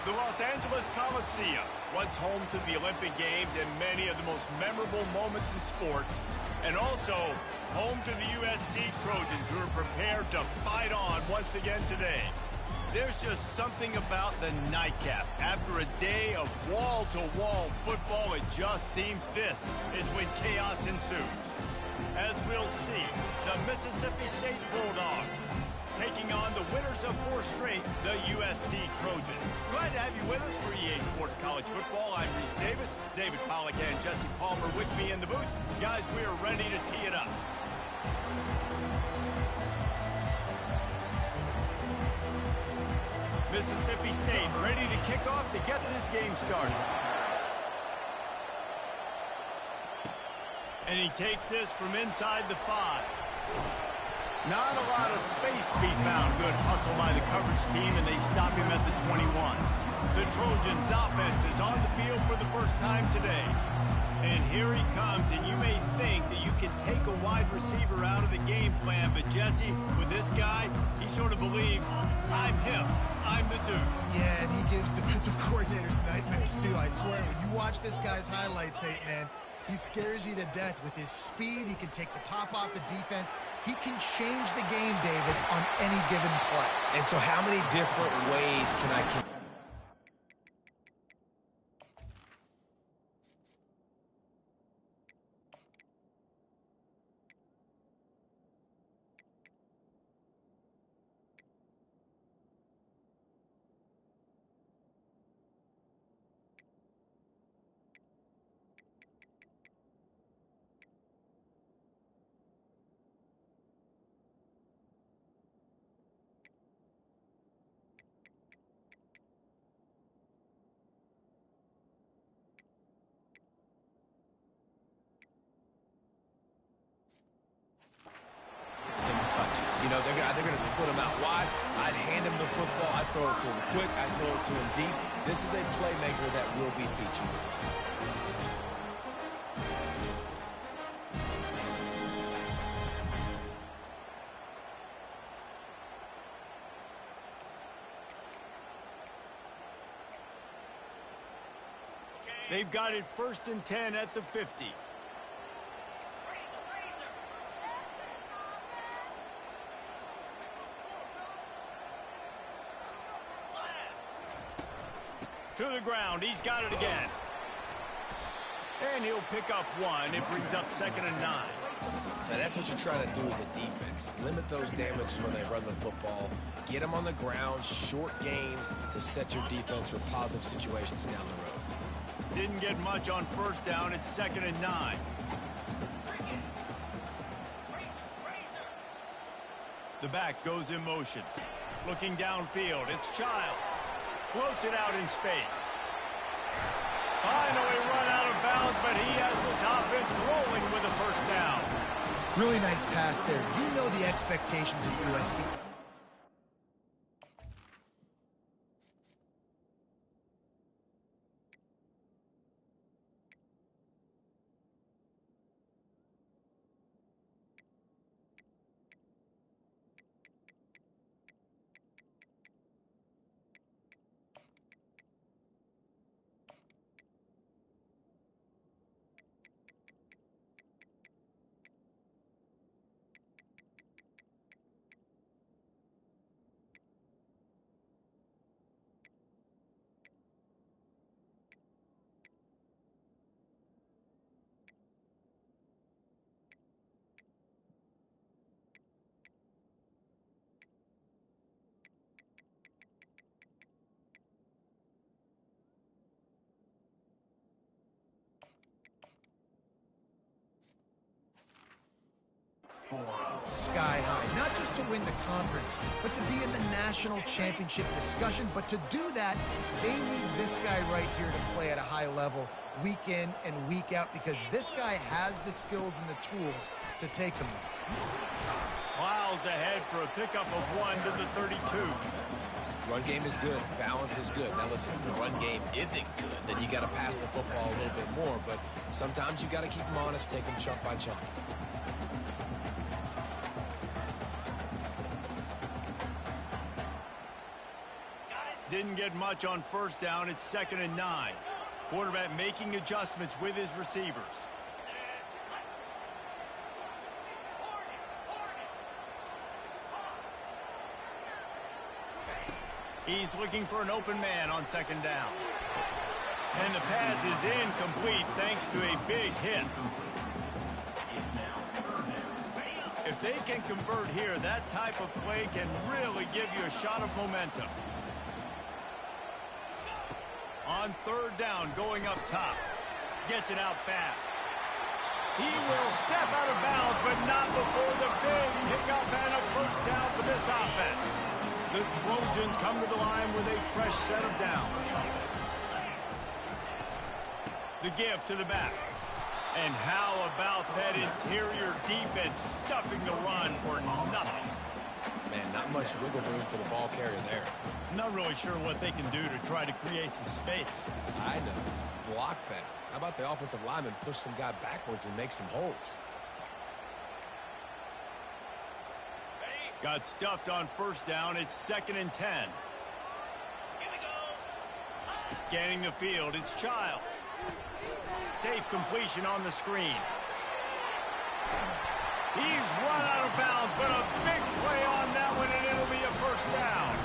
The Los Angeles Coliseum, once home to the Olympic Games and many of the most memorable moments in sports, and also home to the USC Trojans, who are prepared to fight on once again today. There's just something about the nightcap. After a day of wall-to-wall football, it just seems this is when chaos ensues. As we'll see, the Mississippi State Bulldogs taking on the winners of 4 straight, the USC Trojans. Glad to have you with us for EA Sports College Football. I'm Reese Davis, David Pollack and Jesse Palmer with me in the booth. Guys, we are ready to tee it up. Mississippi State ready to kick off to get this game started. And he takes this from inside the 5. Not a lot of space to be found. Good hustle by the coverage team, and they stop him at the 21. The Trojans' offense is on the field for the first time today. And here he comes, and you may think that you can take a wide receiver out of the game plan, but Jesse, with this guy, he sort of believes, I'm him, I'm the dude. Yeah, and he gives defensive coordinators nightmares too, I swear. When you watch this guy's highlight tape, man, he scares you to death with his speed. He can take the top off the defense. He can change the game, David, on any given play. And so how many different ways can I... You know, they're going to split him out wide. I'd hand him the football. I'd throw it to him quick. I'd throw it to him deep. This is a playmaker that will be featured. They've got it 1st and 10 at the 50. To the ground, he's got it again. And he'll pick up 1. It brings up 2nd and 9. Now that's what you're trying to do as a defense. Limit those damages when they run the football. Get them on the ground, short gains to set your defense for positive situations down the road. Didn't get much on 1st down. It's 2nd and 9. The back goes in motion. Looking downfield, it's Childs. Floats it out in space. Finally run out of bounds, but he has this offense rolling with a 1st down. Really nice pass there. You know the expectations of USC. Sky high, not just to win the conference, but to be in the national championship discussion. But to do that, they need this guy right here to play at a high level week in and week out, because this guy has the skills and the tools to take them there. Miles ahead for a pickup of 1 to the 32. Run game is good. Balance is good. Now listen, if the run game isn't good, then you got to pass the football a little bit more. But sometimes you got to keep them honest, take them chunk by chunk. Didn't get much on first down. It's 2nd and 9. Quarterback making adjustments with his receivers. He's looking for an open man on 2nd down. And the pass is incomplete thanks to a big hit. If they can convert here, that type of play can really give you a shot of momentum. On 3rd down, going up top. Gets it out fast. He will step out of bounds, but not before the big pickup and a first down for this offense. The Trojans come to the line with a fresh set of downs. The give to the back. And how about that interior defense stuffing the run for nothing? Man, not much wiggle room for the ball carrier there. Not really sure what they can do to try to create some space. I know. Block that. How about the offensive lineman push some guy backwards and make some holes? Got stuffed on first down. It's 2nd and 10. Scanning the field. It's Childs. Safe completion on the screen. He's run out of bounds, but a big play on that one, and it'll be a first down.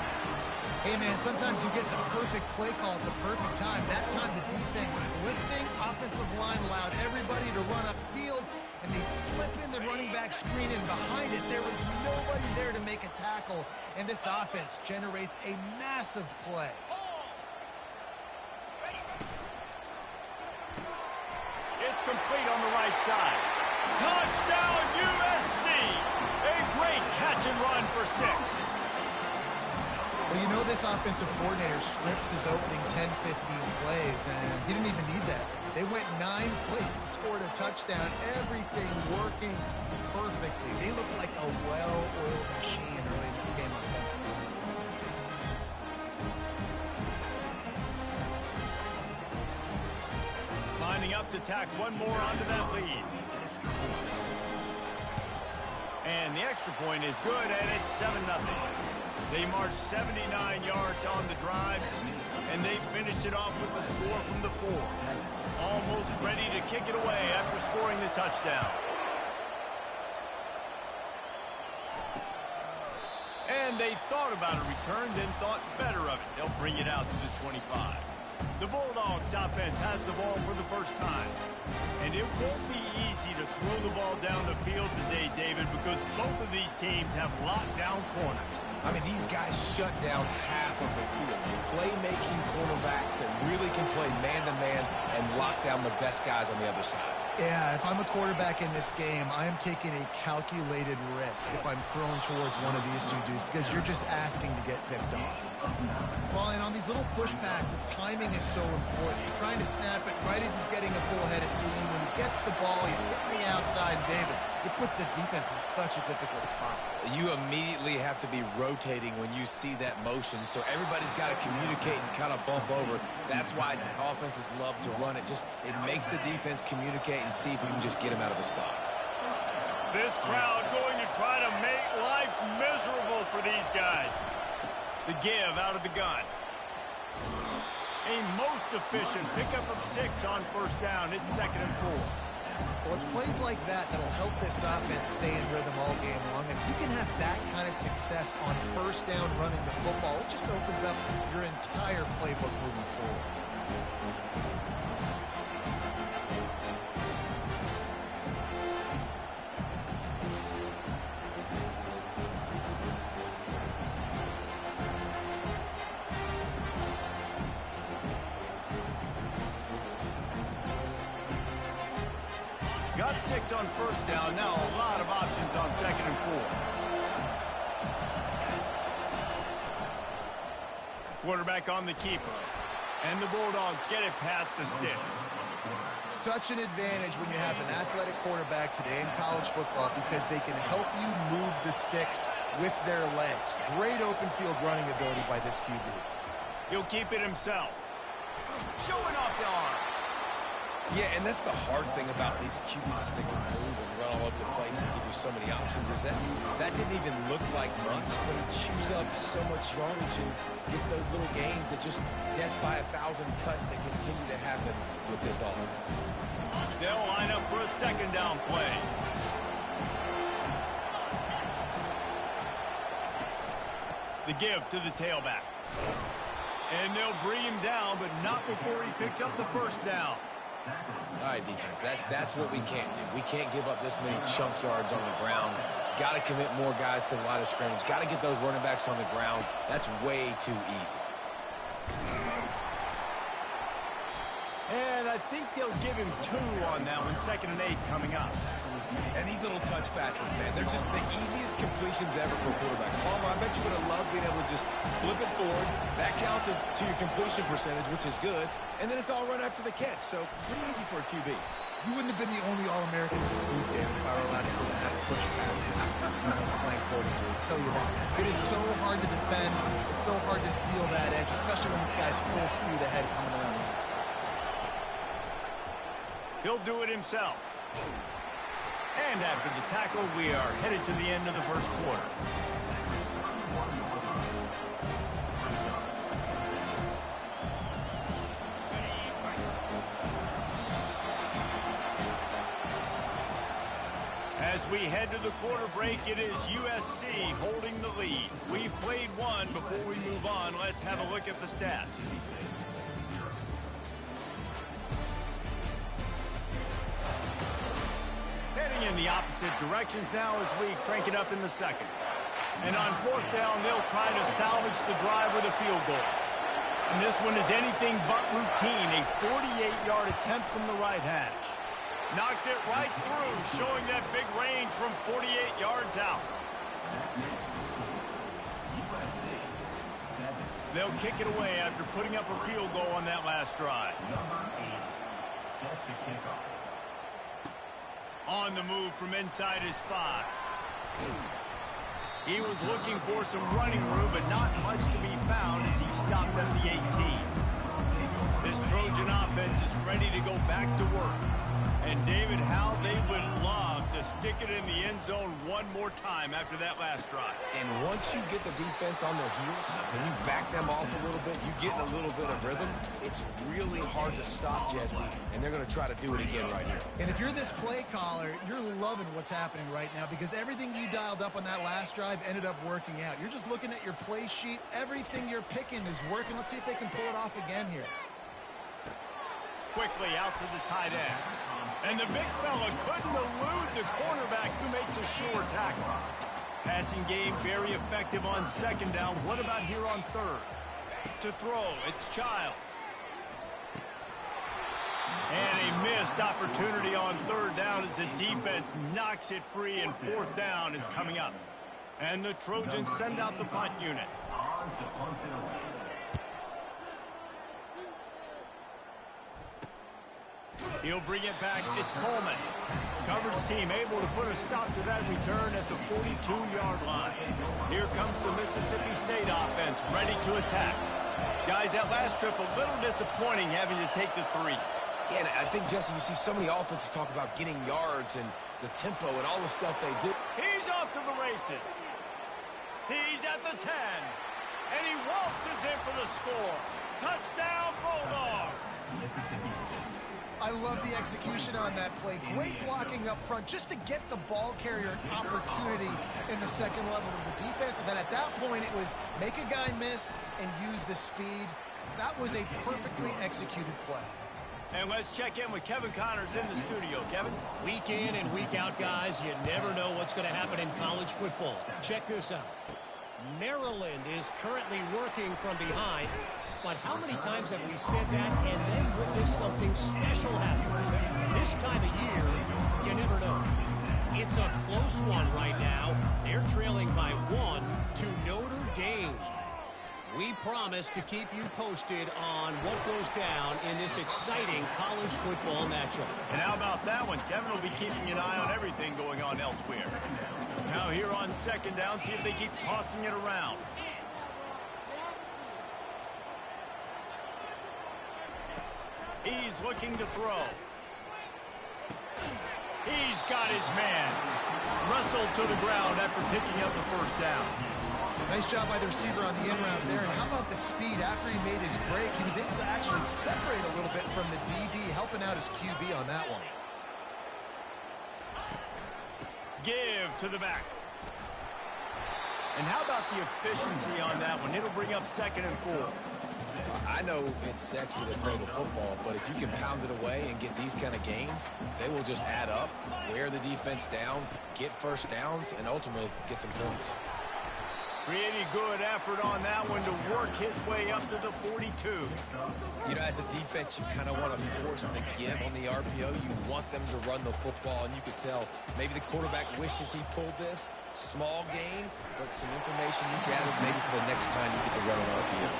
Hey, man, sometimes you get the perfect play call at the perfect time. That time the defense blitzing, offensive line allowed everybody to run upfield, and they slip in the running back screen, and behind it there was nobody there to make a tackle, and this offense generates a massive play. It's complete on the right side. Touchdown, USC! A great catch and run for 6. Well, you know this offensive coordinator scripts his opening 10, 15 plays, and he didn't even need that. They went 9 plays and scored a touchdown. Everything working perfectly. They look like a well-oiled machine early in this game offensively. Lining up to tack one more onto that lead. And the extra point is good, and it's 7-0. They marched 79 yards on the drive, and they finished it off with the score from the 4. Almost ready to kick it away after scoring the touchdown. And they thought about a return, then thought better of it. They'll bring it out to the 25. The Bulldogs offense has the ball for the first time. And it won't be easy to throw the ball down the field today, David, because both of these teams have locked down corners. I mean, these guys shut down half of the field. Playmaking cornerbacks that really can play man-to-man and lock down the best guys on the other side. Yeah, if I'm a quarterback in this game, I am taking a calculated risk if I'm thrown towards one of these two dudes because you're just asking to get picked off. Well, and on these little push passes, timing is so important. You're trying to snap it right as he's getting a full head of steam. When he gets the ball, he's hitting the outside, David. It puts the defense in such a difficult spot. You immediately have to be rotating when you see that motion, so everybody's got to communicate and kind of bump over. That's why offenses love to run it. It makes the defense communicate and see if you can just get him out of the spot. This crowd going to try to make life miserable for these guys. The give out of the gun. A most efficient pickup of 6 on first down. It's 2nd and 4. Well, it's plays like that that'll help this offense stay in rhythm all game long. If you can have that kind of success on first down running the football, it just opens up your entire playbook moving forward. Got 6 on first down. Now a lot of options on 2nd and 4. Quarterback on the keeper. And the Bulldogs get it past the sticks. Such an advantage when you have an athletic quarterback today in college football because they can help you move the sticks with their legs. Great open field running ability by this QB. He'll keep it himself. Showing off the arms. Yeah, and that's the hard thing about these QBs that can move and run all over the place and give you so many options is that didn't even look like much, but he chews up so much yardage and gets those little gains that just death by 1,000 cuts that continue to happen with this offense. They'll line up for a second down play. The give to the tailback. And they'll bring him down, but not before he picks up the first down. All right, defense, that's what we can't do. We can't give up this many chunk yards on the ground. Got to commit more guys to the line of scrimmage. Got to get those running backs on the ground. That's way too easy. And I think they'll give him 2 on that one, 2nd and 8 coming up. And these little touch passes, man, they're just the easiest completions ever for quarterbacks. Palmer, I bet you would have loved being able to just flip it forward. That counts as to your completion percentage, which is good. And then it's all run after the catch, so pretty easy for a QB. You wouldn't have been the only All-American in this booth, Dan, if I were allowed to go and have push passes playing quarterback. I'll tell you that. It is so hard to defend. It's so hard to seal that edge, especially when this guy's full speed ahead coming around the outside. He'll do it himself. And after the tackle, we are headed to the end of the first quarter. As we head to the quarter break, it is USC holding the lead. We've played one. Before we move on, let's have a look at the stats. Heading in the opposite directions now as we crank it up in the second. And on 4th down, they'll try to salvage the drive with a field goal. And this one is anything but routine, a 48-yard attempt from the right hash. Knocked it right through, showing that big range from 48 yards out. They'll kick it away after putting up a field goal on that last drive. On the move from inside his 5. He was looking for some running room, but not much to be found as he stopped at the 18. This Trojan offense is ready to go back to work. And David, how they would love to stick it in the end zone one more time after that last drive. And once you get the defense on their heels, and you back them off a little bit, you get in a little bit of rhythm, it's really hard to stop, Jesse, and they're going to try to do it again right here. And if you're this play caller, you're loving what's happening right now because everything you dialed up on that last drive ended up working out. You're just looking at your play sheet. Everything you're picking is working. Let's see if they can pull it off again here. Quickly out to the tight end. And the big fella couldn't elude the cornerback who makes a sure tackle. Passing game very effective on 2nd down. What about here on 3rd? To throw, it's Childs. And a missed opportunity on 3rd down as the defense knocks it free, and 4th down is coming up. And the Trojans send out the punt unit. He'll bring it back. It's Coleman. Coverage team able to put a stop to that return at the 42-yard line. Here comes the Mississippi State offense ready to attack. Guys, that last trip a little disappointing having to take the 3. Yeah, and I think, Jesse, you see so many offenses talk about getting yards and the tempo and all the stuff they do. He's off to the races. He's at the 10. And he waltzes in for the score. Touchdown, Bulldogs. Mississippi State. I love the execution on that play. Great blocking up front just to get the ball carrier an opportunity in the second level of the defense. And then at that point, it was make a guy miss and use the speed. That was a perfectly executed play. And let's check in with Kevin Connors in the studio. Kevin? Week in and week out, guys, you never know what's going to happen in college football. Check this out. Maryland is currently working from behind. But how many times have we said that and then witnessed something special happen? This time of year, you never know. It's a close one right now. They're trailing by 1 to Notre Dame. We promise to keep you posted on what goes down in this exciting college football matchup. And how about that one? Kevin will be keeping an eye on everything going on elsewhere. Now here on 2nd down, see if they keep tossing it around. He's looking to throw. He's got his man. Wrestled to the ground after picking up the first down. Nice job by the receiver on the end route there. And how about the speed? After he made his break, he was able to actually separate a little bit from the DB, helping out his QB on that one. Give to the back. And how about the efficiency on that one? It'll bring up 2nd and 4. I know it's sexy to throw the football, but if you can pound it away and get these kind of gains, they will just add up, wear the defense down, get first downs, and ultimately get some points. Pretty good effort on that one to work his way up to the 42. You know, as a defense, you kind of want to force the give on the RPO. You want them to run the football, and you could tell maybe the quarterback wishes he pulled this. Small gain, but some information you gathered maybe for the next time you get to run an RPO.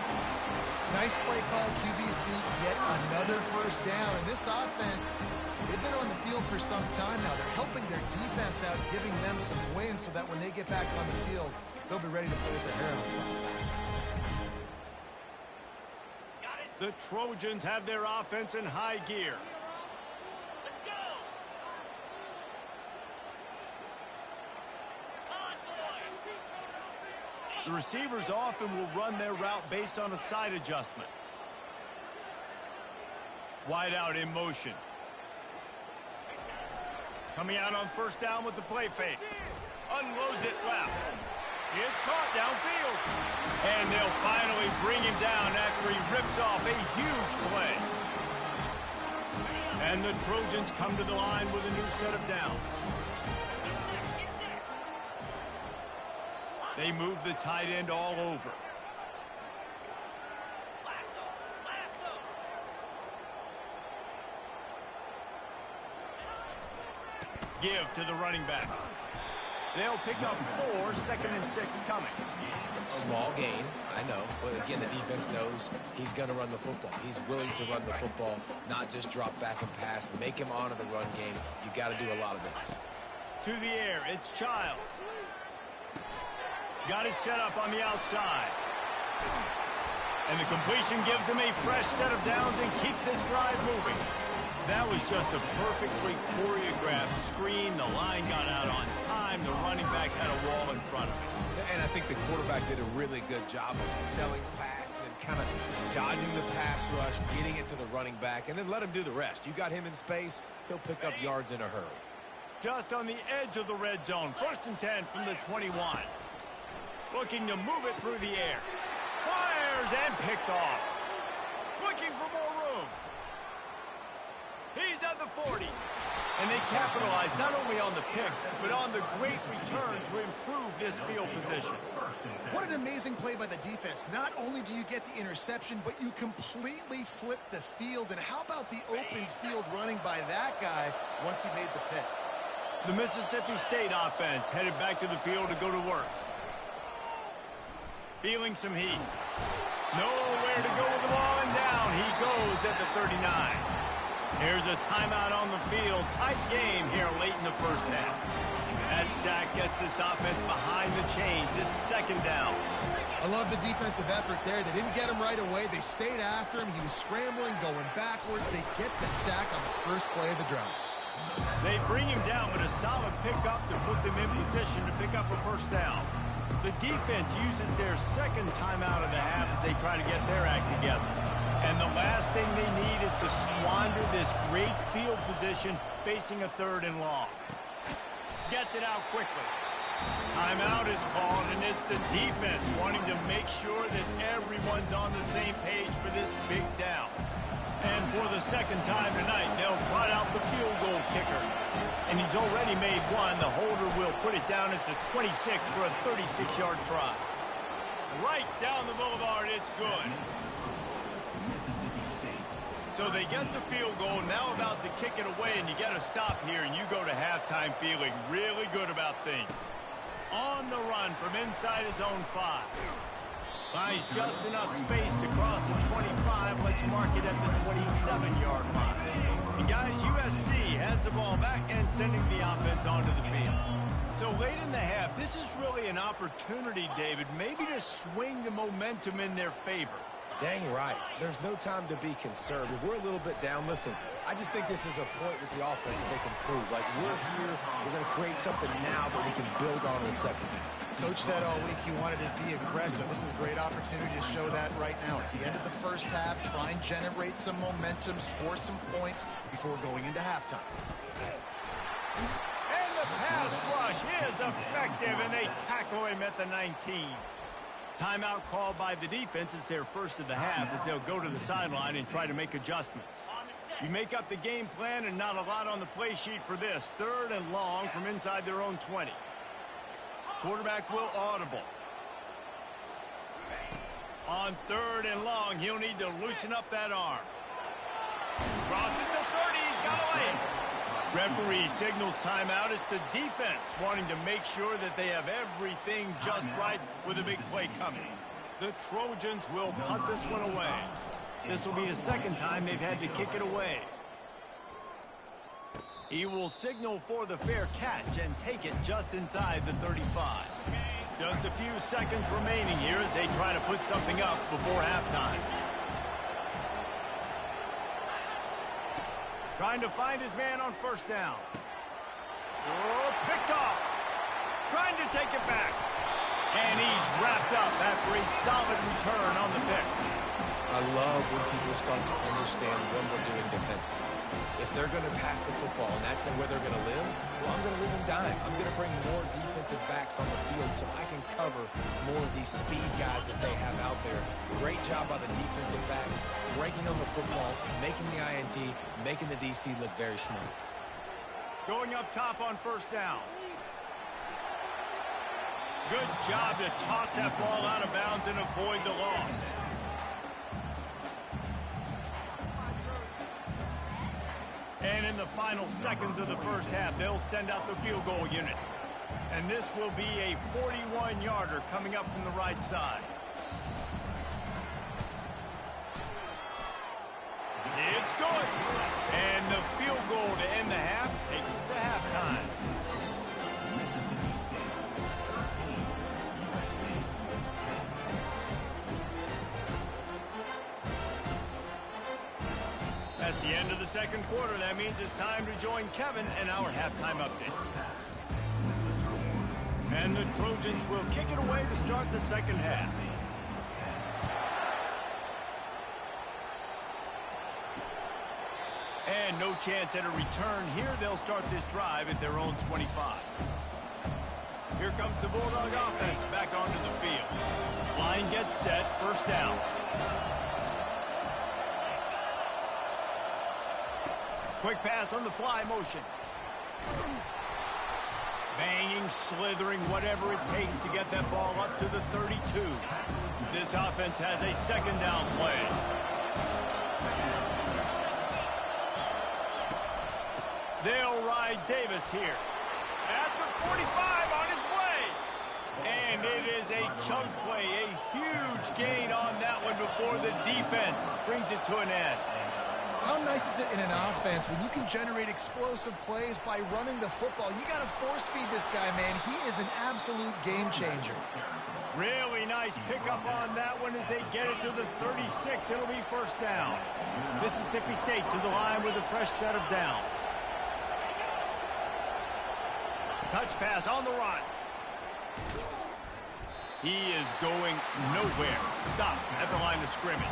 Nice play call, QB sneak, yet another first down. And this offense, they've been on the field for some time now. They're helping their defense out, giving them some wins so that when they get back on the field, they'll be ready to play with their hair on fire. The Trojans have their offense in high gear. Let's go! The receivers often will run their route based on a side adjustment. Wide out in motion. Coming out on first down with the play fake. Unloads it left. It's caught downfield. And they'll finally bring him down after he rips off a huge play. And the Trojans come to the line with a new set of downs. They move the tight end all over. Give to the running back. They'll pick up 4, 2nd and 6 coming. Small gain, I know, but again, the defense knows he's going to run the football. He's willing to run the football, not just drop back and pass, make him honor the run game. You got to do a lot of this. To the air, it's Childs. Got it set up on the outside. And the completion gives him a fresh set of downs and keeps this drive moving. That was just a perfectly choreographed screen. The line got out on time. The running back had a wall in front of him. And I think the quarterback did a really good job of selling pass and then kind of dodging the pass rush, getting it to the running back, and then let him do the rest. You got him in space, he'll pick up yards in a hurry. Just on the edge of the red zone. 1st and 10 from the 21. Looking to move it through the air. Fires and picked off. Looking for more room. He's at the 40. And they capitalize not only on the pick, but on the great return to improve this field position. What an amazing play by the defense. Not only do you get the interception, but you completely flip the field. And how about the open field running by that guy once he made the pick? The Mississippi State offense headed back to the field to go to work. Feeling some heat. Nowhere to go with the ball, and down he goes at the 39. Here's a timeout on the field. Tight game here late in the first half. That sack gets this offense behind the chains. It's 2nd down. I love the defensive effort there. They didn't get him right away. They stayed after him. He was scrambling, going backwards. They get the sack on the first play of the drive. They bring him down, but a solid pickup to put them in position to pick up a first down. The defense uses their 2nd timeout of the half as they try to get their act together. And the last thing they need is to squander this great field position facing a 3rd and long. Gets it out quickly. Timeout is called, and it's the defense wanting to make sure that everyone's on the same page for this big down. And for the 2nd time tonight, they'll trot out the field goal kicker. And he's already made one. The holder will put it down at the 26 for a 36-yard try. Right down the boulevard, it's good. So they get the field goal, now about to kick it away, and you get a stop here, and you go to halftime feeling really good about things. On the run from inside his own 5. Finds just enough space to cross the 25. Let's mark it at the 27-yard line. And guys, USC has the ball back and sending the offense onto the field. So late in the half, this is really an opportunity, David, maybe to swing the momentum in their favor. Dang right. There's no time to be conservative. We're a little bit down. Listen, I just think this is a point with the offense that they can prove. Like, we're here, we're going to create something now that we can build on in the second half. Coach said all week he wanted to be aggressive. This is a great opportunity to show that right now. At the end of the first half, try and generate some momentum, score some points before going into halftime. And the pass rush is effective, and they tackle him at the 19. Timeout called by the defense. It's their first of the half as they'll go to the sideline and try to make adjustments. You make up the game plan and not a lot on the play sheet for this. 3rd and long from inside their own 20. Quarterback will audible. On 3rd and long, he'll need to loosen up that arm. Crosses the 30. He's got away. Referee signals timeout. It's the defense wanting to make sure that they have everything just right with a big play coming. The Trojans will punt this one away. This will be the second time they've had to kick it away. He will signal for the fair catch and take it just inside the 35. Just a few seconds remaining here as they try to put something up before halftime. Trying to find his man on 1st down. Oh, picked off. Trying to take it back. And he's wrapped up after a solid return on the pick. I love when people start to understand what we're doing defensively. If they're going to pass the football and that's where they're going to live, well, I'm going to leave them dime. I'm going to bring more defensive backs on the field so I can cover more of these speed guys that they have out there. Great job by the defensive back, breaking on the football, making the INT, making the DC look very smart. Going up top on 1st down. Good job to toss that ball out of bounds and avoid the loss. And in the final seconds of the first half, they'll send out the field goal unit. And this will be a 41-yarder coming up from the right side. It's good. And the field goal to end the half takes us to halftime. That's the end of the second quarter. That means it's time to join Kevin in our halftime update. And the Trojans will kick it away to start the second half. And no chance at a return here. They'll start this drive at their own 25. Here comes the Bulldog offense back onto the field. Line gets set, 1st down. Quick pass on the fly motion. Banging, slithering, whatever it takes to get that ball up to the 32. This offense has a 2nd down play. They'll ride Davis here. At the 45 on his way. And it is a chunk play, a huge gain on that one before the defense brings it to an end. How nice is it in an offense when you can generate explosive plays by running the football? You got to force feed this guy, man. He is an absolute game changer. Really nice pickup on that one as they get it to the 36. It'll be 1st down. Mississippi State to the line with a fresh set of downs. Touch pass on the run. He is going nowhere. Stop at the line of scrimmage.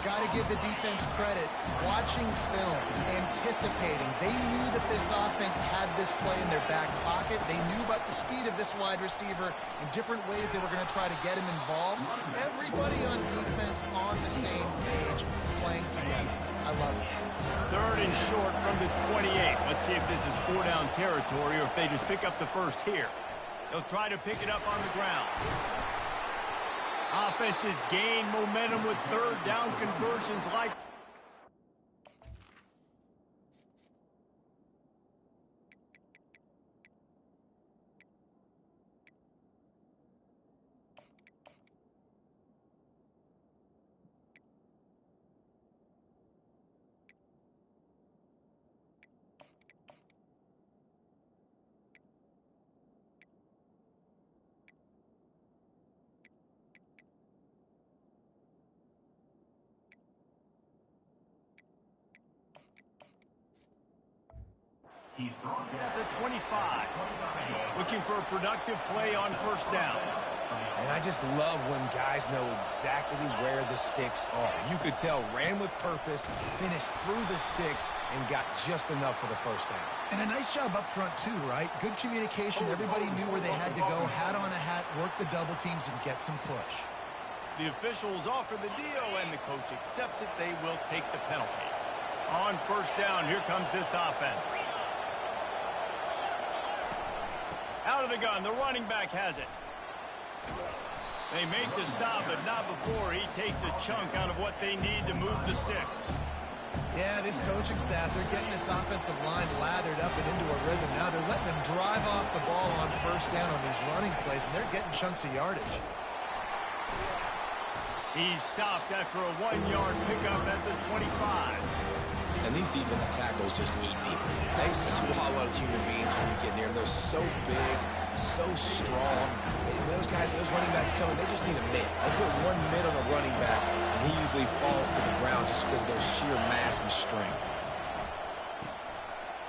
Got to give the defense credit. Watching film, anticipating. They knew that this offense had this play in their back pocket. They knew about the speed of this wide receiver in different ways they were going to try to get him involved. Everybody on defense on the same page, playing together. I love it. 3rd and short from the 28. Let's see if this is 4-down territory or if they just pick up the first here. They'll try to pick it up on the ground. Offenses gain momentum with 3rd down conversions like At the 25. Looking for a productive play on first down. And I just love when guys know exactly where the sticks are. You could tell ran with purpose, finished through the sticks, and got just enough for the first down. And a nice job up front, too, right? Good communication. Everybody knew where they had to go. Hat on a hat, work the double teams, and get some push. The officials offer the deal, and the coach accepts it. They will take the penalty. On first down, here comes this offense. Out of the gun, the running back has it. They make the stop, but not before he takes a chunk out of what they need to move the sticks. Yeah, this coaching staff, they're getting this offensive line lathered up and into a rhythm. Now they're letting them drive off the ball on first down on these running plays, and they're getting chunks of yardage. He's stopped after a 1-yard pickup at the 25. And these defensive tackles just eat deeper. They swallow human beings when you get near them. They're so big, so strong. And those guys, those running backs coming, they just need a mid. They put one mid on a running back, and he usually falls to the ground just because of their sheer mass and strength.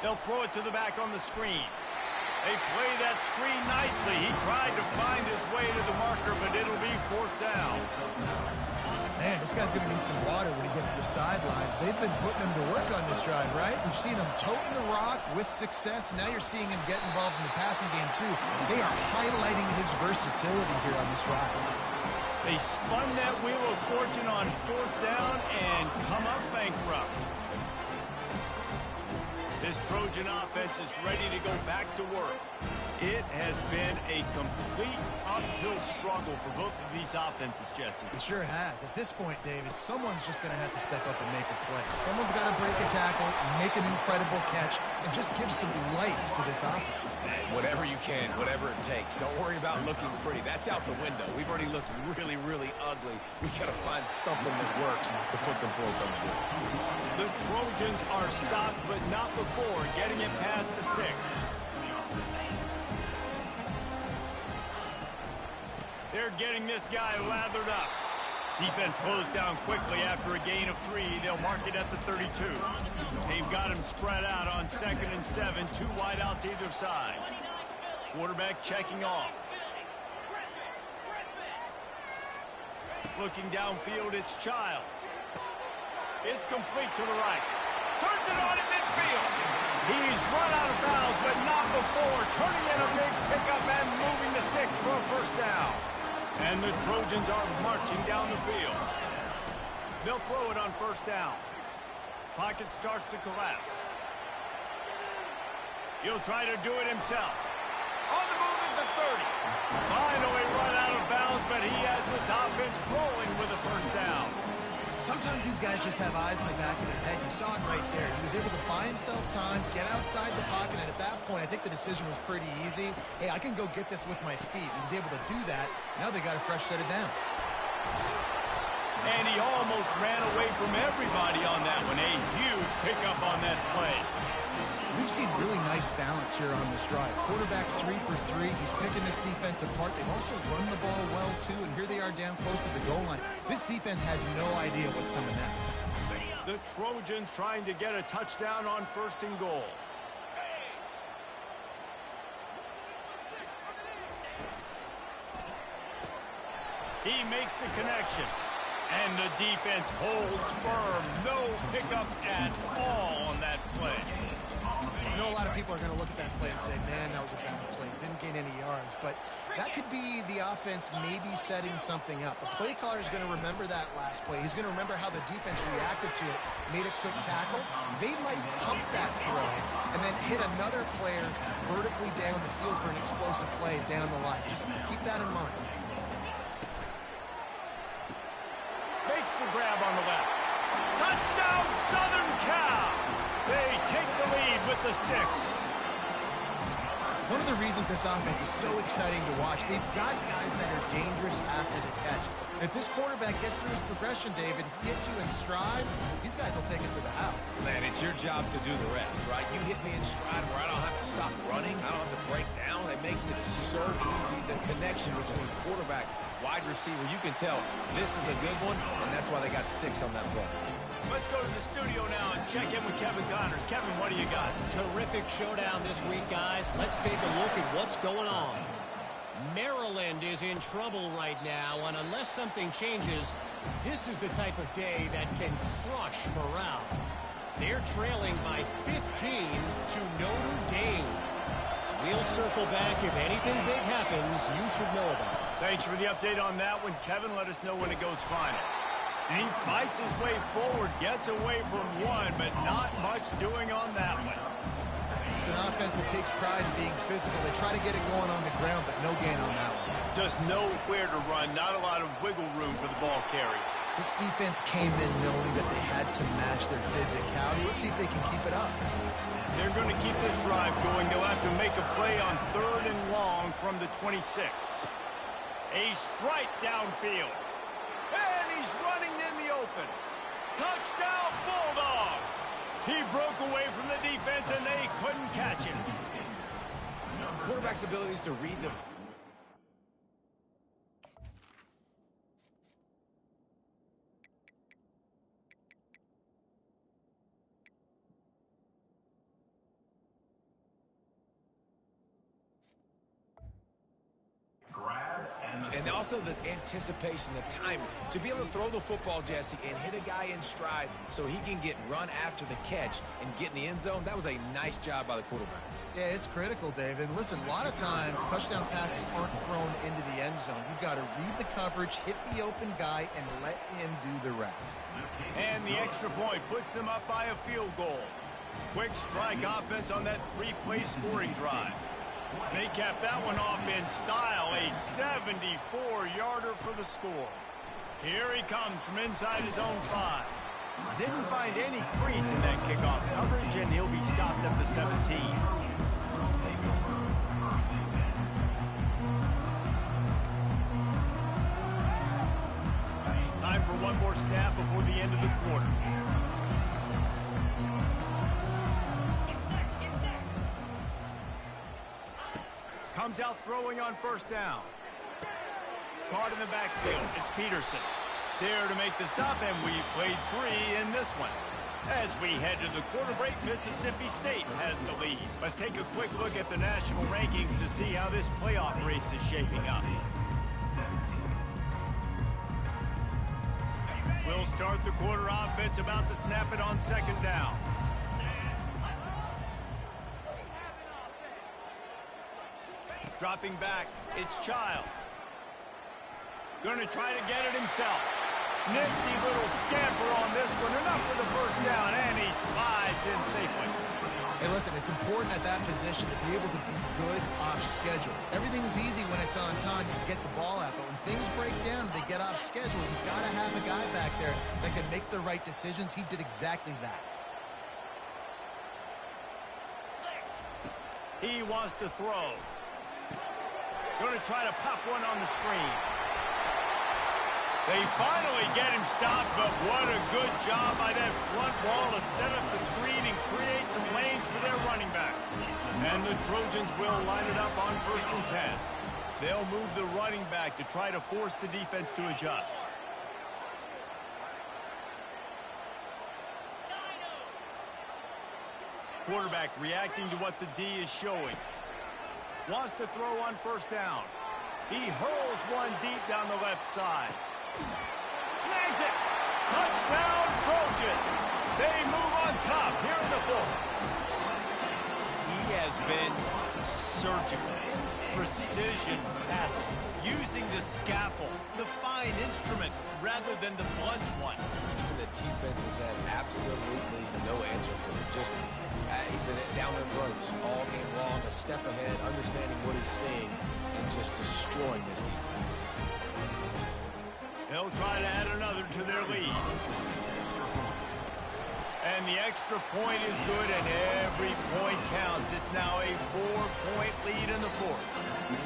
They'll throw it to the back on the screen. They play that screen nicely. He tried to find his way to the marker, but it'll be fourth down. Man, this guy's going to need some water when he gets to the sidelines. They've been putting him to work on this drive, right? We've seen him toting the rock with success. Now you're seeing him get involved in the passing game, too. They are highlighting his versatility here on this drive. They spun that wheel of fortune on fourth down and come up bankrupt. This Trojan offense is ready to go back to work. It has been a complete uphill struggle for both of these offenses, Jesse. It sure has. At this point, David, someone's just going to have to step up and make a play. Someone's got to break a tackle, make an incredible catch, and just give some life to this offense. Whatever you can, whatever it takes. Don't worry about looking pretty. That's out the window. We've already looked really, really ugly. We got to find something that works to put some points on the board. The Trojans are stopped, but not before getting it past the sticks. They're getting this guy lathered up. Defense closed down quickly after a gain of 3. They'll mark it at the 32. They've got him spread out on 2nd and 7, 2 wide out to either side. Quarterback checking off. Looking downfield, it's Childs. It's complete to the right. Turns it on in midfield. He's run out of bounds, but not before turning in a big pickup and moving the sticks for a first down. And the Trojans are marching down the field. They'll throw it on first down. Pocket starts to collapse. He'll try to do it himself. On the move at the 30. Finally run out of bounds, but he has this offense rolling with a first down. Sometimes these guys just have eyes in the back of their head. You saw it right there. He was able to buy himself time, get outside the pocket, and at that point, I think the decision was pretty easy. Hey, I can go get this with my feet. He was able to do that. Now they got a fresh set of downs. And he almost ran away from everybody on that one. A huge pickup on that play. We've seen really nice balance here on this drive. Quarterback's 3 for 3. He's picking this defense apart. They've also run the ball well, too, and here they are down close to the goal line. This defense has no idea what's coming next. The Trojans trying to get a touchdown on 1st and goal. He makes the connection. And the defense holds firm. No pickup at all on that play. I know a lot of people are going to look at that play and say, man, that was a bad play. Didn't gain any yards. But that could be the offense maybe setting something up. The play caller is going to remember that last play. He's going to remember how the defense reacted to it, made a quick tackle. They might pump that throw and then hit another player vertically down the field for an explosive play down the line. Just keep that in mind. Makes the grab on the left. Touchdown, Southern Cal! They take the lead with the 6. One of the reasons this offense is so exciting to watch, they've got guys that are dangerous after the catch. If this quarterback gets through his progression, David, gets you in stride, these guys will take it to the house. Man, it's your job to do the rest, right? You hit me in stride where I don't have to stop running. I don't have to break down. It makes it so easy. The connection between quarterback, wide receiver, you can tell this is a good one, and that's why they got 6 on that play. Let's go to the studio now and check in with Kevin Connors. Kevin, what do you got? Terrific showdown this week, guys. Let's take a look at what's going on. Maryland is in trouble right now, and unless something changes, this is the type of day that can crush morale. They're trailing by 15 to Notre Dame. We'll circle back. If anything big happens, you should know about it. Thanks for the update on that one, Kevin. Let us know when it goes final. And he fights his way forward, gets away from one, but not much doing on that one. It's an offense that takes pride in being physical. They try to get it going on the ground, but no gain on that one. Just nowhere to run, not a lot of wiggle room for the ball carry. This defense came in knowing that they had to match their physicality. Let's see if they can keep it up. They're going to keep this drive going. They'll have to make a play on 3rd and long from the 26. A strike downfield. And he's running in the open. Touchdown, Bulldogs! He broke away from the defense, and they couldn't catch him. Quarterback's abilities to read the... And also the anticipation, the time to be able to throw the football, Jesse, and hit a guy in stride so he can get run after the catch and get in the end zone. That was a nice job by the quarterback. Yeah, it's critical, David. And listen, a lot of times touchdown passes aren't thrown into the end zone. You've got to read the coverage, hit the open guy, and let him do the rest. And the extra point puts them up by a field goal. Quick strike offense on that 3-play scoring drive. They capped that one off in style, a 74-yarder for the score. Here he comes from inside his own 5. Didn't find any crease in that kickoff coverage, and he'll be stopped at the 17. Time for one more snap before the end of the quarter. Comes out throwing on 1st down. Caught in the backfield. It's Peterson. There to make the stop, and we've played 3 in this one. As we head to the quarter break, Mississippi State has the lead. Let's take a quick look at the national rankings to see how this playoff race is shaping up. We'll start the quarter offense about to snap it on 2nd down. Dropping back, it's Childs. Going to try to get it himself. Nifty little scamper on this one. Enough for the 1st down, and he slides in safely. Hey, listen, it's important at that position to be able to be good off schedule. Everything's easy when it's on time. You get the ball out, but when things break down, they get off schedule. You've got to have a guy back there that can make the right decisions. He did exactly that. He wants to throw. Going to try to pop one on the screen. They finally get him stopped, but what a good job by that front wall to set up the screen and create some lanes for their running back. And the Trojans will line it up on 1st and 10. They'll move the running back to try to force the defense to adjust. Quarterback reacting to what the D is showing. Wants to throw on 1st down. He hurls one deep down the left side. Snags it! Touchdown, Trojans! They move on top here in the 4th. He has been surgical. Precision passing. Using the scalpel, the fine instrument, rather than the blunt one. Even the defense has had absolutely no answer for him. Just, he's been down their throats all game long, a step ahead, understanding what he's seeing, and just destroying this defense. They'll try to add another to their lead. And the extra point is good, and every point counts. It's now a 4-point lead in the 4th.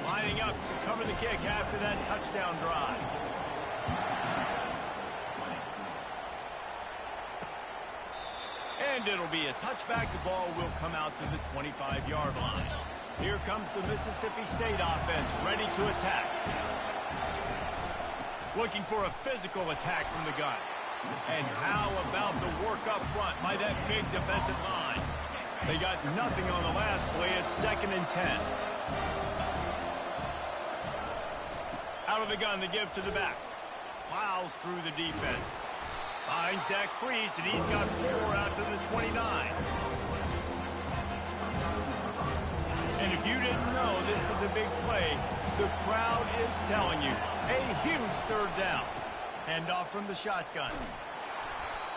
Lining up to cover the kick after that touchdown drive. And it'll be a touchback. The ball will come out to the 25-yard line. Here comes the Mississippi State offense, ready to attack. Looking for a physical attack from the gun. And how about the work up front by that big defensive line? They got nothing on the last play. It's 2nd and 10. Out of the gun to give to the back. Plows through the defense. Finds that crease, and he's got 4 out to the 29. And if you didn't know this was a big play, the crowd is telling you. A huge 3rd down. Handoff from the shotgun.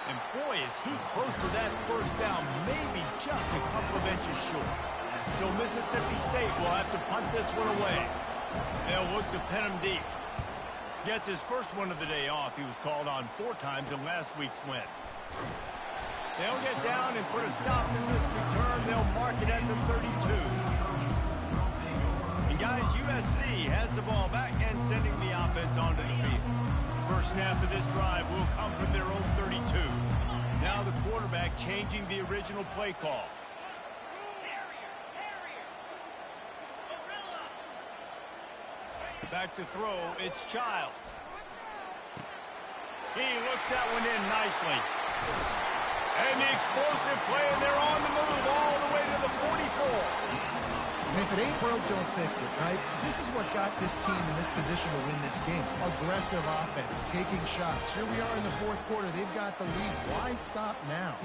And boy, is he close to that 1st down, maybe just a couple of inches short. So Mississippi State will have to punt this one away. They'll look to pin him deep. Gets his first one of the day off. He was called on 4 times in last week's win. They'll get down and put a stop to this return. They'll mark it at the 32. And guys, USC has the ball back and sending the offense onto the field. First snap of this drive will come from their own 32. Now the quarterback changing the original play call. Back to throw, it's Childs. He looks that one in nicely. And the explosive play, and they're on the move all the way to the 44. And if it ain't broke, don't fix it, right? This is what got this team in this position to win this game. Aggressive offense, taking shots. Here we are in the 4th quarter. They've got the lead. Why stop now?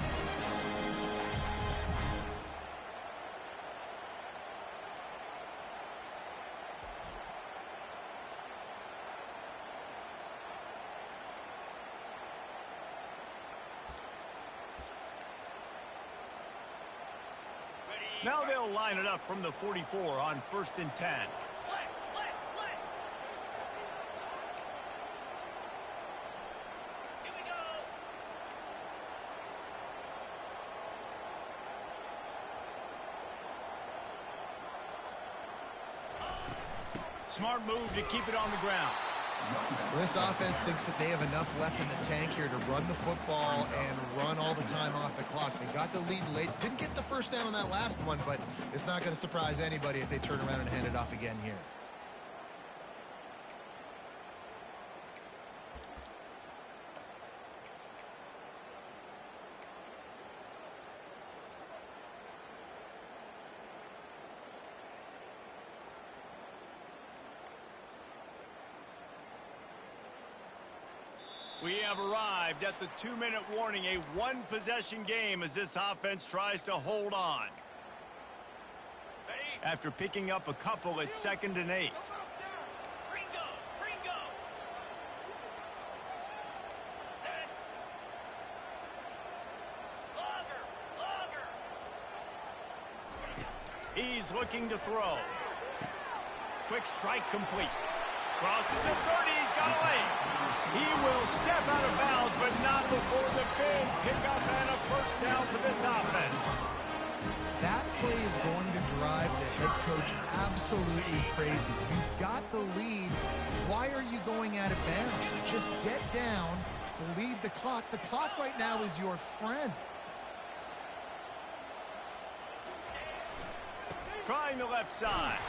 Now they'll line it up from the 44 on 1st and 10. Here we go. Smart move to keep it on the ground. This offense thinks that they have enough left in the tank here to run the football and run all the time off the clock. They got the lead late. Didn't get the 1st down on that last one, but it's not going to surprise anybody if they turn around and hand it off again here. We have arrived at the 2-minute warning, a 1-possession game as this offense tries to hold on. After picking up a couple, it's 2nd and 8. Ringo, Ringo. Set. Longer. He's looking to throw. Quick strike complete. Crosses the 30, he's got a lane. He will step out of bounds, but not before the big pickup and a 1st down for this offense. That play is going to drive the head coach absolutely crazy. You've got the lead. Why are you going out of bounds? Just get down, lead the clock. The clock right now is your friend. Trying the left side.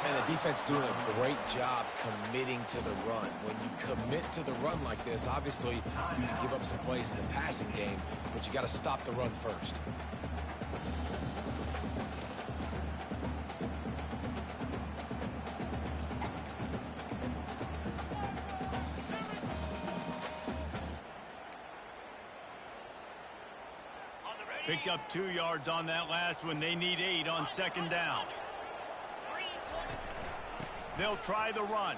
And the defense doing a great job committing to the run. When you commit to the run like this, obviously you can give up some plays in the passing game, but you got to stop the run first. Picked up 2 yards on that last one. They need 8 on 2nd down. They'll try the run.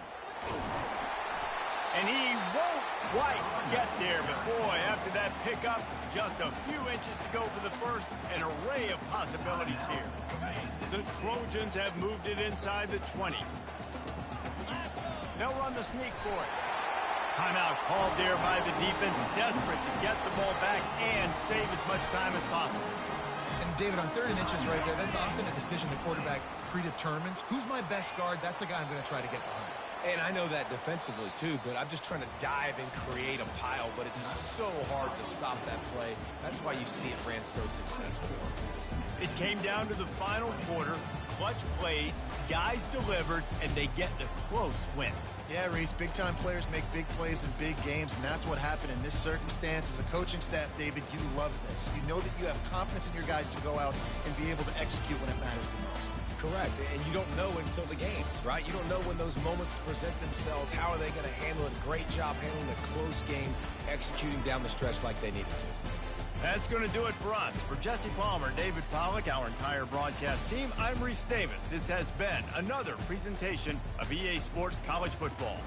And he won't quite get there, but boy, after that pickup, just a few inches to go for the 1st. An array of possibilities here. The Trojans have moved it inside the 20. They'll run the sneak for it. Timeout called there by the defense, desperate to get the ball back and save as much time as possible. And David, on 3rd and inches right there, that's often a decision the quarterback predetermines. Who's my best guard? That's the guy I'm going to try to get behind. And I know that defensively, too, but I'm just trying to dive and create a pile, but it's so hard to stop that play. That's why you see it ran so successful. It came down to the final quarter, clutch plays, guys delivered, and they get the close win. Yeah, Reese, big-time players make big plays in big games, and that's what happened in this circumstance. As a coaching staff, David, you love this. You know that you have confidence in your guys to go out and be able to execute when it matters the most. Correct, and you don't know until the games, right? You don't know when those moments present themselves. How are they going to handle it? Great job handling a close game, executing down the stretch like they needed to. That's going to do it for us. For Jesse Palmer, David Pollack, our entire broadcast team, I'm Reese Davis. This has been another presentation of EA Sports College Football.